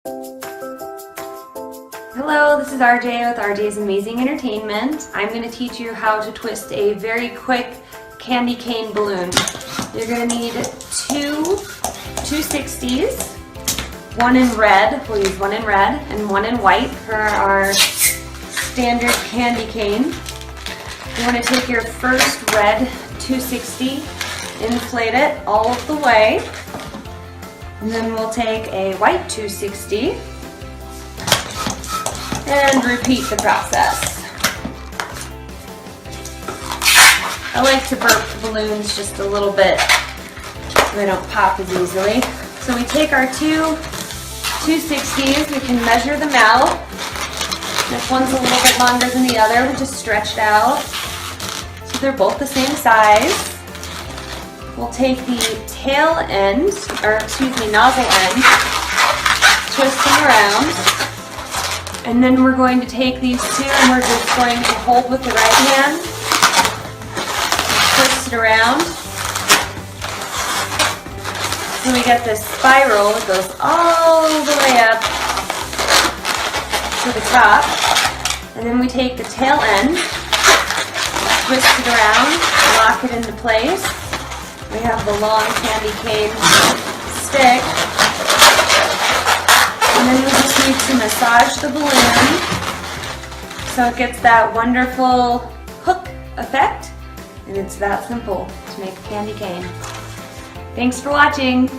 Hello, this is RJ with RJ's Amazing Entertainment. I'm going to teach you how to twist a very quick candy cane balloon. You're going to need two 260s, one in red, we'll use one in red, and one in white for our standard candy cane. You want to take your first red 260, inflate it all of the way, and then we'll take a white 260 and repeat the process. I like to burp the balloons just a little bit so they don't pop as easily. So we take our two 260s, we can measure them out. If one's a little bit longer than the other, we just stretch it out. So they're both the same size. We'll take the tail end, nozzle end, twist them around. And then we're going to take these two and we're just going to hold with the right hand, twist it around. So we get this spiral that goes all the way up to the top. And then we take the tail end, twist it around, lock it into place. We have the long candy cane stick. And then we just need to massage the balloon so it gets that wonderful hook effect. And it's that simple to make a candy cane. Thanks for watching.